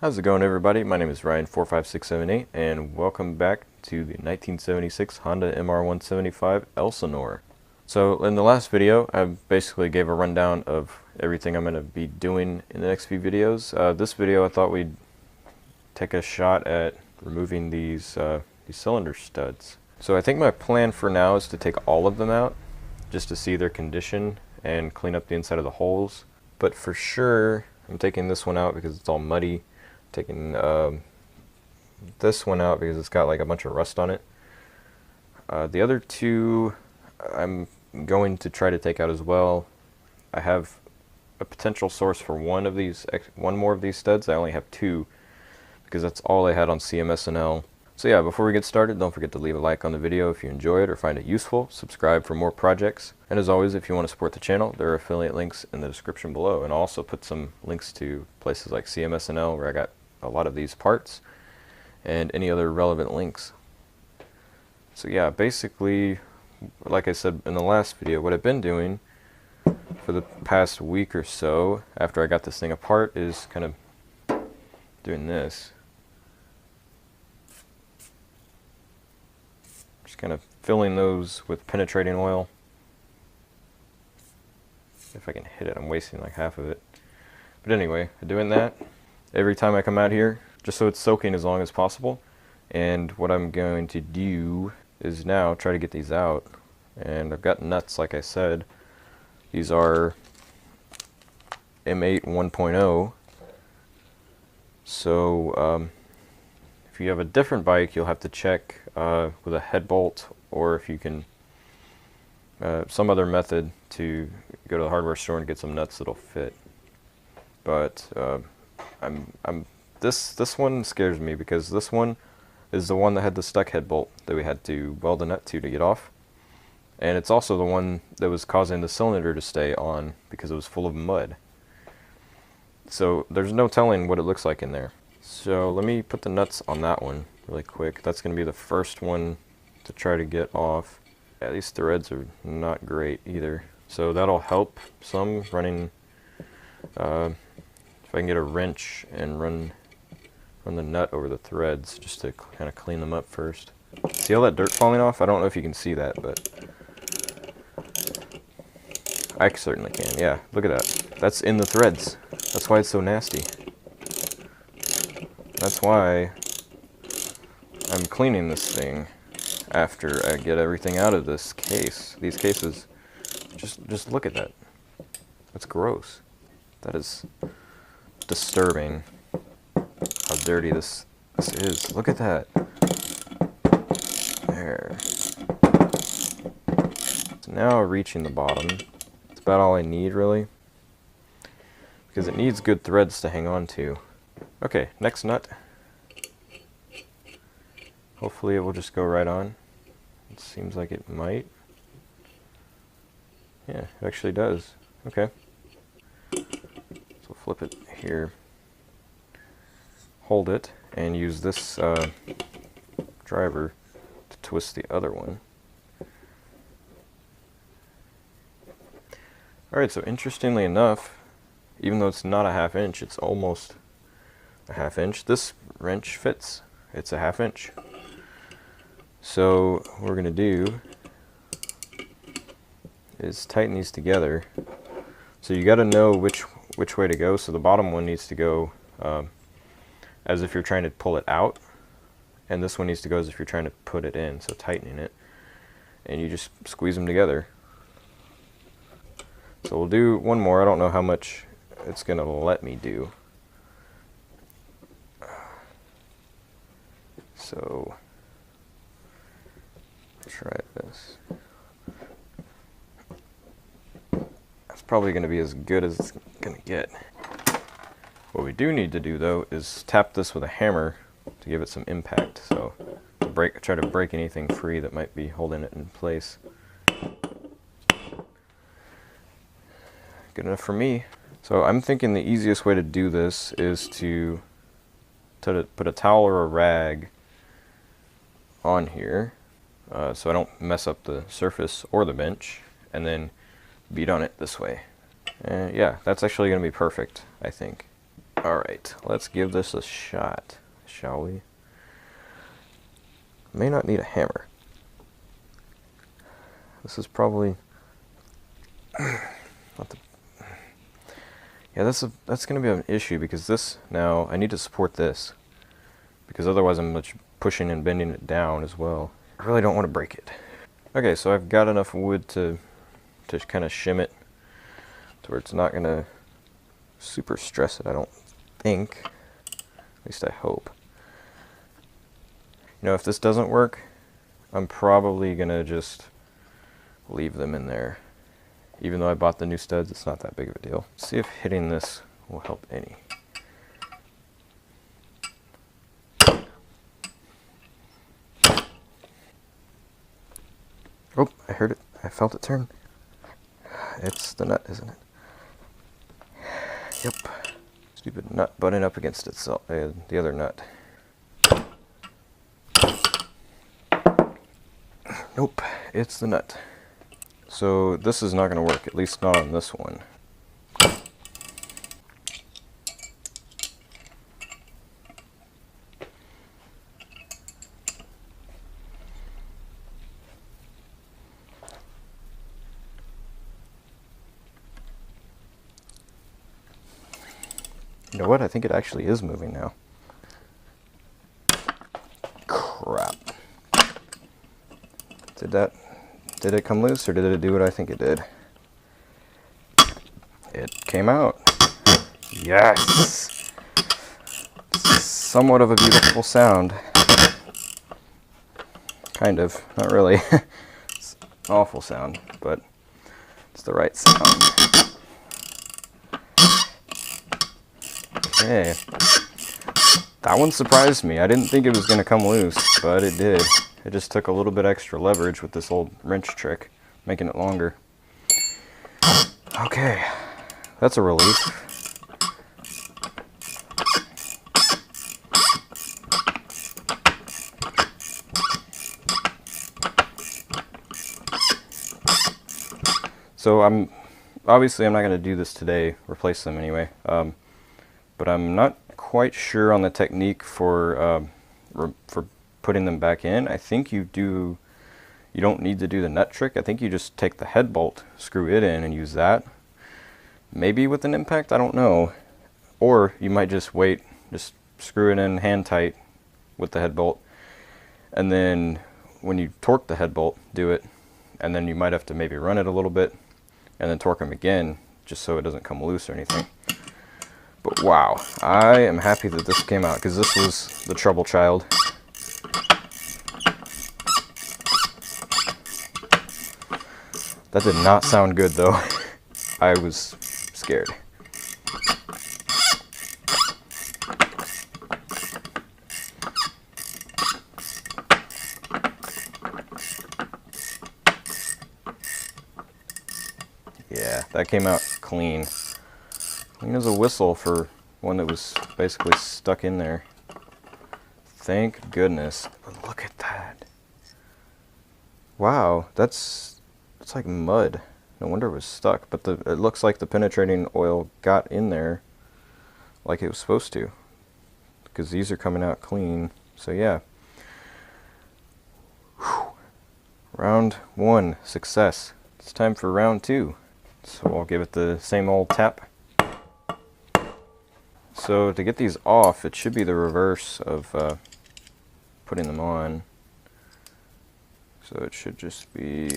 How's it going, everybody? My name is Ryan45678 and welcome back to the 1976 Honda MR175 Elsinore. So in the last video I basically gave a rundown of everything I'm going to be doing in the next few videos. This video I thought we'd take a shot at removing these cylinder studs. So I think my plan for now is to take all of them out just to see their condition and clean up the inside of the holes. But for sure I'm taking this one out because it's all muddy. Taking this one out because it's got like a bunch of rust on it. The other two I'm going to try to take out as well. I have a potential source for one more of these studs. I only have two because that's all I had on CMS&L. So yeah, before we get started, don't forget to leave a like on the video if you enjoy it or find it useful. Subscribe for more projects. And as always, if you want to support the channel, there are affiliate links in the description below. And I'll also put some links to places like CMS&L where I got a lot of these parts and any other relevant links. So yeah, basically, like I said in the last video, what I've been doing for the past week or so after I got this thing apart is kind of doing this. Just kind of filling those with penetrating oil. If I can hit it, I'm wasting like half of it. But anyway, doing that every time I come out here, just so it's soaking as long as possible. And what I'm going to do is now try to get these out. And I've got nuts, like I said. These are M8 1.0. So if you have a different bike, you'll have to check with a head bolt, or if you can some other method to go to the hardware store and get some nuts that'll fit. But this one scares me because this one is the one that had the stuck head bolt that we had to weld a nut to get off, and it's also the one that was causing the cylinder to stay on because it was full of mud. So there's no telling what it looks like in there. So let me put the nuts on that one really quick. That's going to be the first one to try to get off. Yeah, these threads are not great either, so that'll help some running. If I can get a wrench and run the nut over the threads just to kind of clean them up first. See all that dirt falling off? I don't know if you can see that, but I certainly can. Yeah, look at that. That's in the threads. That's why it's so nasty. That's why I'm cleaning this thing after I get everything out of this case. These cases. Just look at that. That's gross. That is disturbing how dirty this is. Look at that. There. So now reaching the bottom. It's about all I need, really, because it needs good threads to hang on to. Okay, next nut. Hopefully it will just go right on. It seems like it might. Yeah, it actually does. Okay. So flip it here. Hold it and use this driver to twist the other one. Alright, so interestingly enough, even though it's not a 1/2 inch, it's almost a 1/2 inch. This wrench fits. It's a 1/2 inch. So what we're going to do is tighten these together. So you got to know which way to go. So the bottom one needs to go as if you're trying to pull it out, and this one needs to go as if you're trying to put it in, so tightening it, and you just squeeze them together. So we'll do one more. I don't know how much it's going to let me do. So try this. That's probably going to be as good as it's going to get. What we do need to do, though, is tap this with a hammer to give it some impact. So try to break anything free that might be holding it in place. Good enough for me. So I'm thinking the easiest way to do this is to put a towel or a rag on here so I don't mess up the surface or the bench, and then beat on it this way. Yeah, that's actually going to be perfect, I think. Alright, let's give this a shot, shall we? May not need a hammer. This is probably not the... Yeah, that's going to be an issue, because this, now, I need to support this, because otherwise I'm much pushing and bending it down as well. I really don't want to break it. Okay, so I've got enough wood to kind of shim it to where it's not going to super stress it, I don't think. At least I hope. You know, if this doesn't work, I'm probably going to just leave them in there. Even though I bought the new studs, it's not that big of a deal. See if hitting this will help any. Oh, I heard it. I felt it turn. It's the nut, isn't it? Yep. Stupid nut butting up against itself, the other nut. Nope, it's the nut. So this is not going to work, at least not on this one. You know what? I think it actually is moving now. Crap. Did it come loose, or did it do what I think it did? It came out. Yes! Somewhat of a beautiful sound. Kind of. Not really. It's an awful sound, but it's the right sound. Okay. That one surprised me. I didn't think it was going to come loose, but it did. It just took a little bit extra leverage with this old wrench trick, making it longer. Okay, that's a relief. So obviously I'm not going to do this today, replace them anyway, but I'm not quite sure on the technique for putting them back in. I think you don't need to do the nut trick. I think you just take the head bolt, screw it in, and use that. Maybe with an impact, I don't know. Or you might just wait, just screw it in hand tight with the head bolt, and then when you torque the head bolt, do it, and then you might have to maybe run it a little bit, and then torque them again, just so it doesn't come loose or anything. But wow, I am happy that this came out, because this was the trouble child. That did not sound good though. I was scared. Yeah, that came out clean. Clean as a whistle for one that was basically stuck in there. Thank goodness. But look at that. Wow, it's like mud. No wonder it was stuck, but it looks like the penetrating oil got in there like it was supposed to, because these are coming out clean. So yeah. Whew. Round 1, success. It's time for round 2. So I'll give it the same old tap. So to get these off, it should be the reverse of putting them on. So it should just be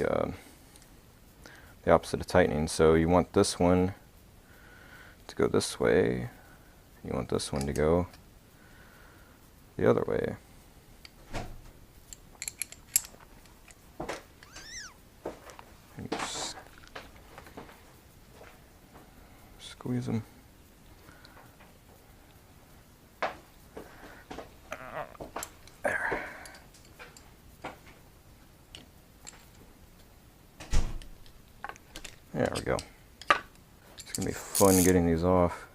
the opposite of tightening. So you want this one to go this way. You want this one to go the other way. Squeeze them. There. There we go. It's gonna be fun getting these off.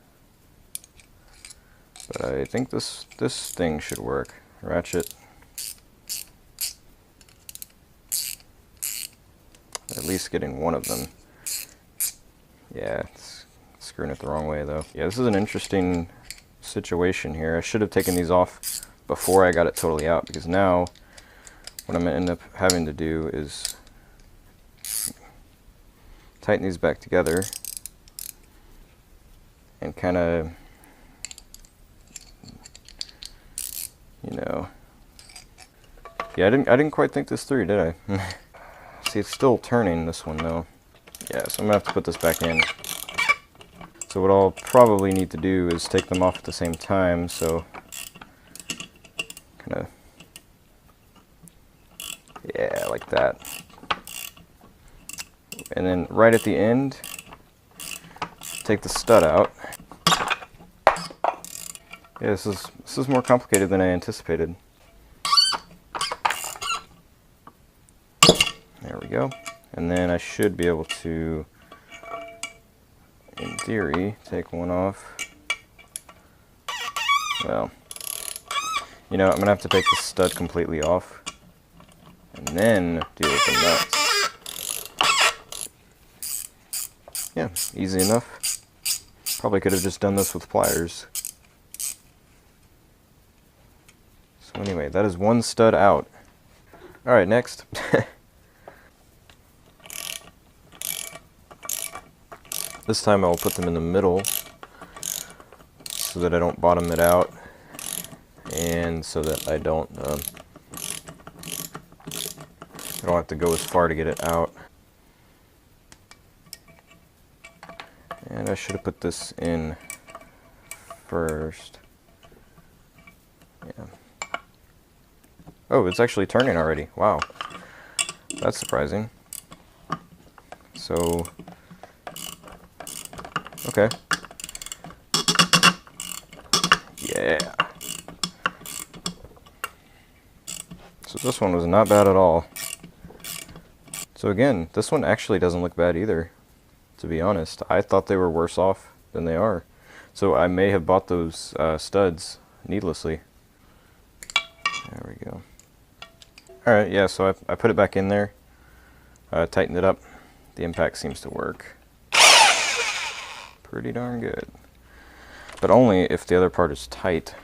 But I think this thing should work. Ratchet. At least getting one of them. Yeah, it's screwing it the wrong way though. Yeah, this is an interesting situation here. I should have taken these off before I got it totally out, because now what I'm going to end up having to do is tighten these back together and kind of, you know, yeah, I didn't quite think this through, did I? See, it's still turning, this one though. Yeah, so I'm gonna have to put this back in. So what I'll probably need to do is take them off at the same time, so kind of, yeah, like that. And then right at the end, take the stud out. Yeah, this is more complicated than I anticipated. There we go. And then I should be able to, in theory, take one off. Well, you know, I'm going to have to take the stud completely off and then deal with the nuts. Yeah, easy enough. Probably could have just done this with pliers. So anyway, that is one stud out. Alright, next. This time I'll put them in the middle so that I don't bottom it out, and so that I don't have to go as far to get it out. And I should have put this in first. Yeah. Oh, it's actually turning already. Wow. That's surprising. So, okay. Yeah. So this one was not bad at all. So again, this one actually doesn't look bad either, to be honest. I thought they were worse off than they are. So I may have bought those studs needlessly. There we go. Alright, yeah, so I put it back in there, tightened it up. The impact seems to work pretty darn good. But only if the other part is tight.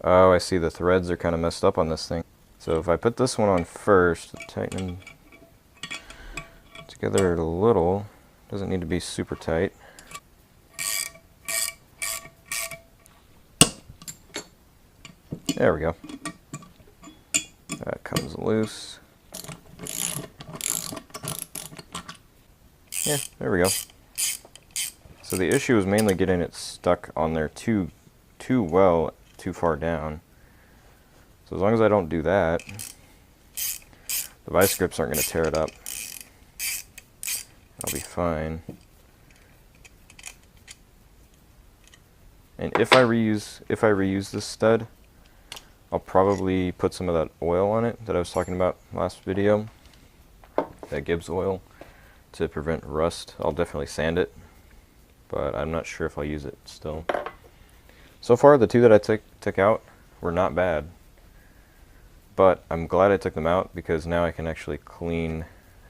Oh, I see the threads are kind of messed up on this thing. So if I put this one on first, tighten them together a little. Doesn't need to be super tight. There we go. That comes loose. Yeah, there we go. So the issue is mainly getting it stuck on there too far down. So as long as I don't do that, the vice grips aren't going to tear it up. I'll be fine. And if I reuse this stud, I'll probably put some of that oil on it that I was talking about last video, that Gibbs oil, to prevent rust. I'll definitely sand it, but I'm not sure if I'll use it still. So far, the two that I took out were not bad, but I'm glad I took them out because now I can actually clean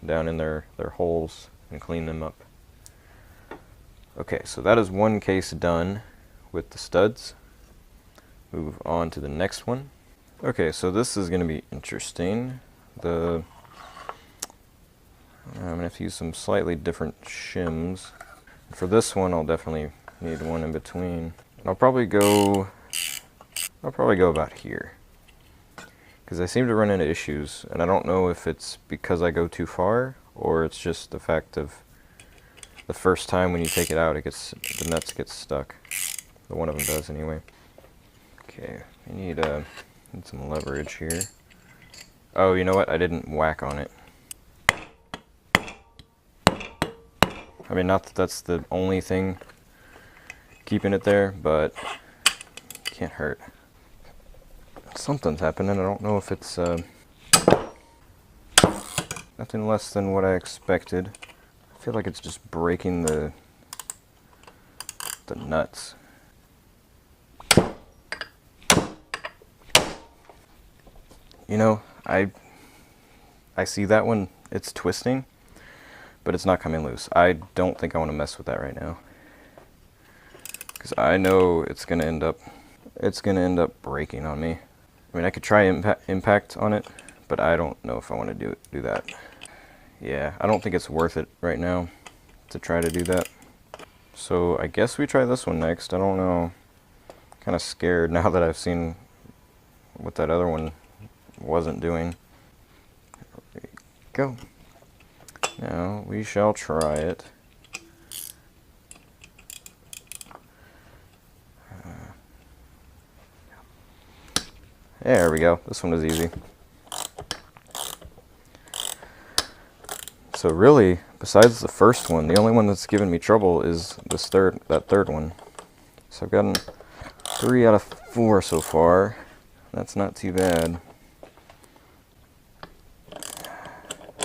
down in their holes and clean them up. Okay, so that is one case done with the studs. Move on to the next one. Okay, so this is going to be interesting. I'm going to have to use some slightly different shims. For this one, I'll definitely need one in between. And I'll probably go about here, because I seem to run into issues, and I don't know if it's because I go too far or it's just the fact of the first time when you take it out, the nuts get stuck. But one of them does anyway. Okay, I need some leverage here. Oh, you know what? I didn't whack on it. I mean, not that that's the only thing keeping it there, but it can't hurt. Something's happening. I don't know if it's nothing less than what I expected. I feel like it's just breaking the nuts. You know, I see that one, it's twisting, but it's not coming loose. I don't think I want to mess with that right now, because I know it's going to end up it's going to end up breaking on me. I mean, I could try impact on it, but I don't know if I want to do that. Yeah, I don't think it's worth it right now to try to do that. So I guess we try this one next. I don't know. Kind of scared now that I've seen what that other one wasn't doing. There we go. Now we shall try it. There we go. This one was easy. So really, besides the first one, the only one that's given me trouble is that third one. So I've gotten 3 out of 4 so far. That's not too bad.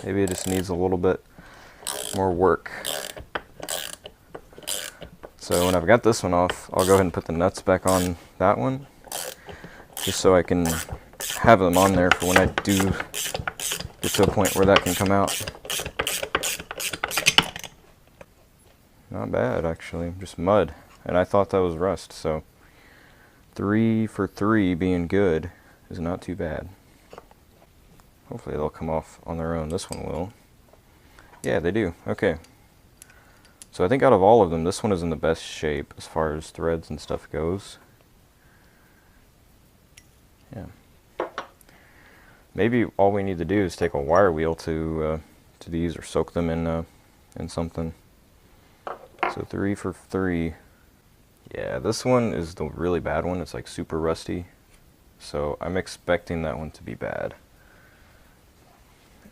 Maybe it just needs a little bit more work. So when I've got this one off, I'll go ahead and put the nuts back on that one, just so I can have them on there for when I do get to a point where that can come out. Not bad, actually, just mud. And I thought that was rust, so 3 for 3 being good is not too bad. Hopefully they'll come off on their own. This one will. Yeah, they do. Okay. So I think out of all of them, this one is in the best shape as far as threads and stuff goes. Yeah. Maybe all we need to do is take a wire wheel to these, or soak them in something. So 3 for 3. Yeah, this one is the really bad one. It's like super rusty. So I'm expecting that one to be bad.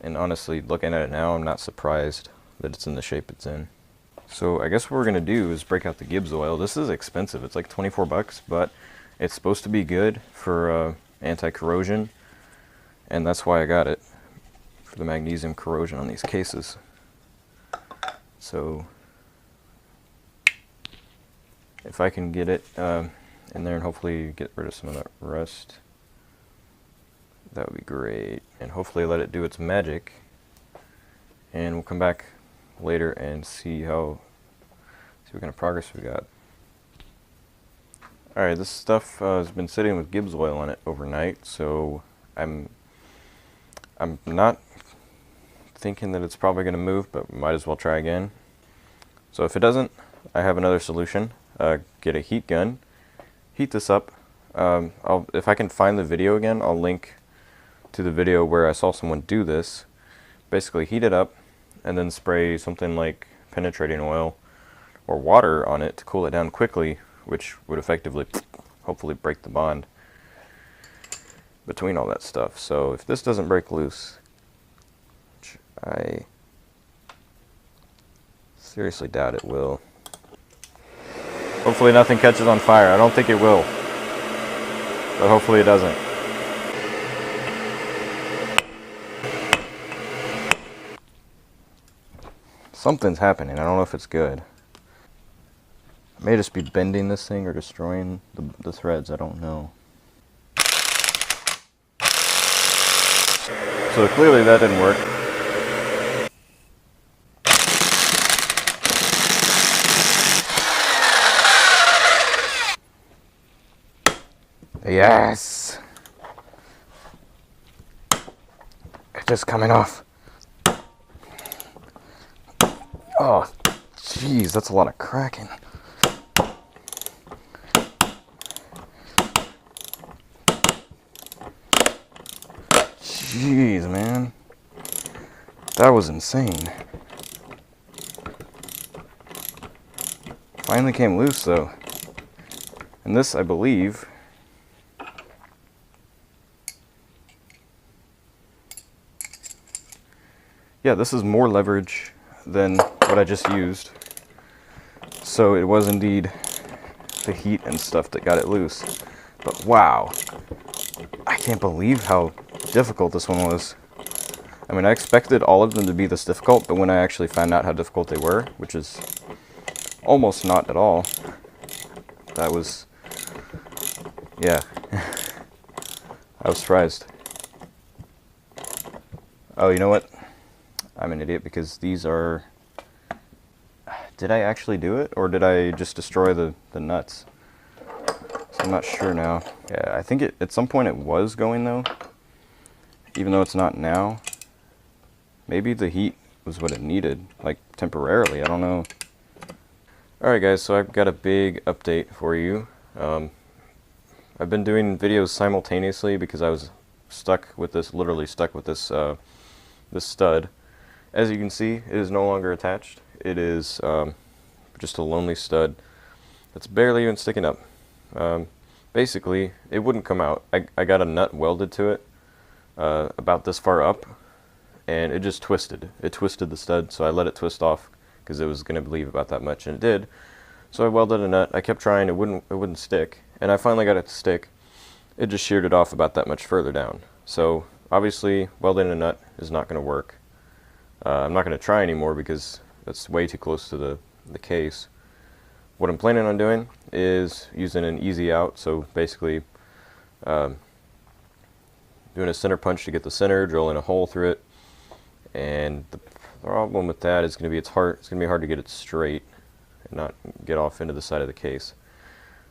And honestly, looking at it now, I'm not surprised that it's in the shape it's in. So I guess what we're going to do is break out the Gibbs oil. This is expensive. It's like 24 bucks, but it's supposed to be good for anti-corrosion. And that's why I got it, for the magnesium corrosion on these cases. So if I can get it in there and hopefully get rid of some of that rust, that would be great. And hopefully let it do its magic. And we'll come back later and see what kind of progress we got. Alright, this stuff has been sitting with Gibbs oil on it overnight, so I'm not thinking that it's probably going to move, but might as well try again. So if it doesn't, I have another solution. Get a heat gun, heat this up. If I can find the video again, I'll link to the video where I saw someone do this. Basically heat it up and then spray something like penetrating oil or water on it to cool it down quickly, which would effectively hopefully break the bond between all that stuff. So if this doesn't break loose, which I seriously doubt it will. Hopefully nothing catches on fire. I don't think it will, but hopefully it doesn't. Something's happening. I don't know if it's good. I may just be bending this thing or destroying the threads. I don't know. So clearly that didn't work. Yes! It's just coming off. Oh, jeez, that's a lot of cracking. Jeez, man. That was insane. Finally came loose, though. And this, I believe, yeah, this is more leverage than what I just used. So it was indeed the heat and stuff that got it loose. But wow, I can't believe how difficult this one was. I mean, I expected all of them to be this difficult, but when I actually found out how difficult they were, which is almost not at all, that was, yeah, I was surprised. Oh, you know what? I'm an idiot because these are... Did I actually do it, or did I just destroy the nuts? So I'm not sure now. Yeah, I think at some point it was going though, even though it's not now. Maybe the heat was what it needed, like temporarily, I don't know. Alright guys, so I've got a big update for you. I've been doing videos simultaneously because I was stuck with this, literally stuck with this, this stud. As you can see, it is no longer attached. It is just a lonely stud that's barely even sticking up. Basically, it wouldn't come out. I got a nut welded to it about this far up, and it just twisted. It twisted the stud, so I let it twist off because it was going to leave about that much, and it did. So I welded a nut. I kept trying. It wouldn't stick, and I finally got it to stick. It just sheared it off about that much further down. So obviously, welding a nut is not going to work. I'm not going to try anymore because that's way too close to the case. What I'm planning on doing is using an easy out, so basically doing a center punch to get the center, drilling a hole through it, and the problem with that is going to be it's going to be hard to get it straight and not get off into the side of the case.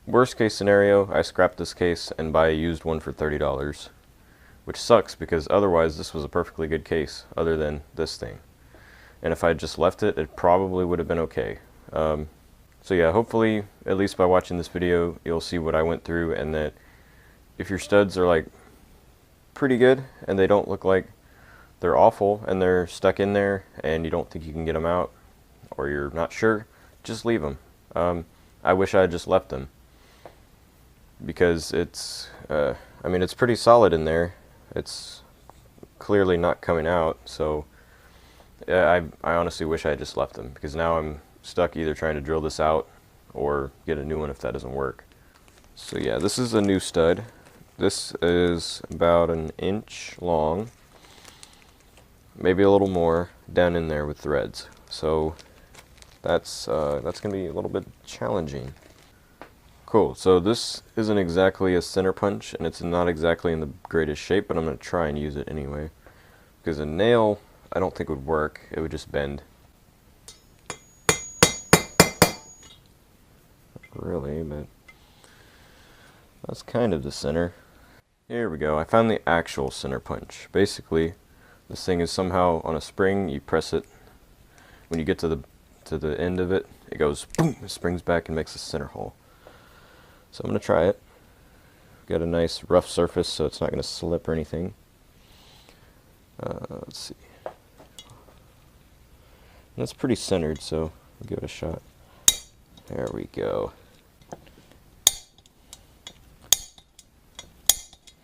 Worst case scenario, I scrap this case and buy a used one for $30, which sucks because otherwise this was a perfectly good case other than this thing. And if I had just left it, it probably would have been okay. So yeah, hopefully, at least by watching this video, you'll see what I went through, and that if your studs are like pretty good and they don't look like they're awful and they're stuck in there and you don't think you can get them out, or you're not sure, just leave them. I wish I had just left them because it's, I mean, it's pretty solid in there. It's clearly not coming out, so I honestly wish I had just left them, because now I'm stuck either trying to drill this out or get a new one if that doesn't work. So yeah, this is a new stud. This is about an inch long, maybe a little more, down in there with threads. So that's gonna be a little bit challenging. Cool, so this isn't exactly a center punch, and it's not exactly in the greatest shape, but I'm gonna try and use it anyway, because a nail I don't think would work. It would just bend. Really, but that's kind of the center. Here we go. I found the actual center punch. Basically, this thing is somehow on a spring. You press it. When you get to the end of it, it goes boom. It springs back and makes a center hole. So I'm gonna try it. Got a nice rough surface, so it's not gonna slip or anything. Let's see. That's pretty centered, so I'll give it a shot. There we go.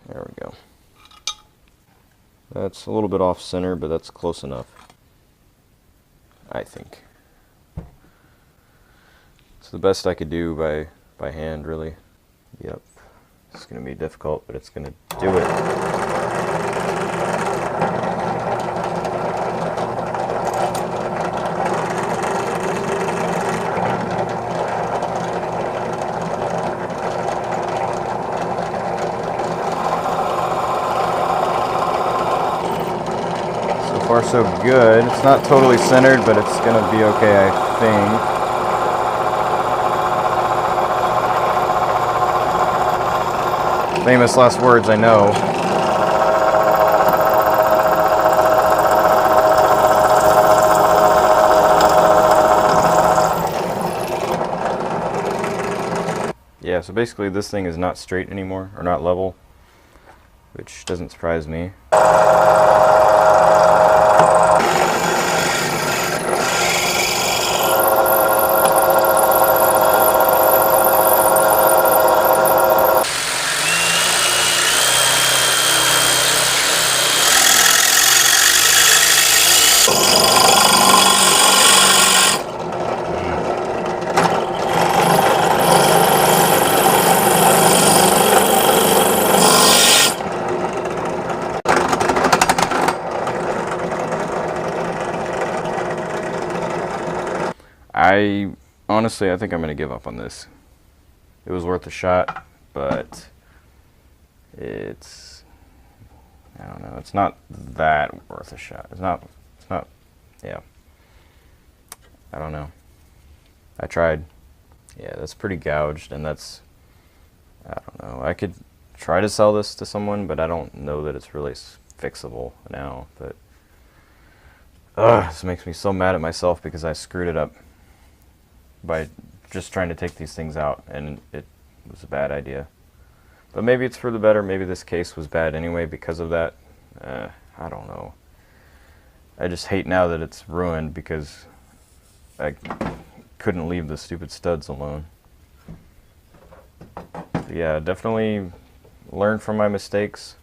There we go. That's a little bit off center, but that's close enough, I think. It's the best I could do by hand, really. Yep. It's going to be difficult, but it's going to do it. So far so good. It's not totally centered, but it's gonna be okay, I think. Famous last words, I know. Yeah, so basically this thing is not straight anymore, or not level, which doesn't surprise me. Honestly, I think I'm going to give up on this. It was worth a shot, but it's, I don't know, it's not that worth a shot. It's not, yeah. I don't know. I tried. Yeah, that's pretty gouged, and that's I don't know. I could try to sell this to someone, but I don't know that it's really fixable now. But this makes me so mad at myself because I screwed it up by just trying to take these things out, and it was a bad idea. But maybe it's for the better. Maybe this case was bad anyway because of that. I don't know. I just hate now that it's ruined because I couldn't leave the stupid studs alone. But yeah, definitely learn from my mistakes.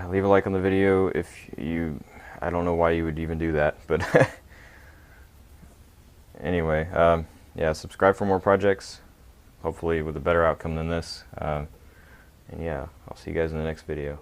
Leave a like on the video if you... I don't know why you would even do that, but anyway, yeah, subscribe for more projects, hopefully with a better outcome than this. And yeah, I'll see you guys in the next video.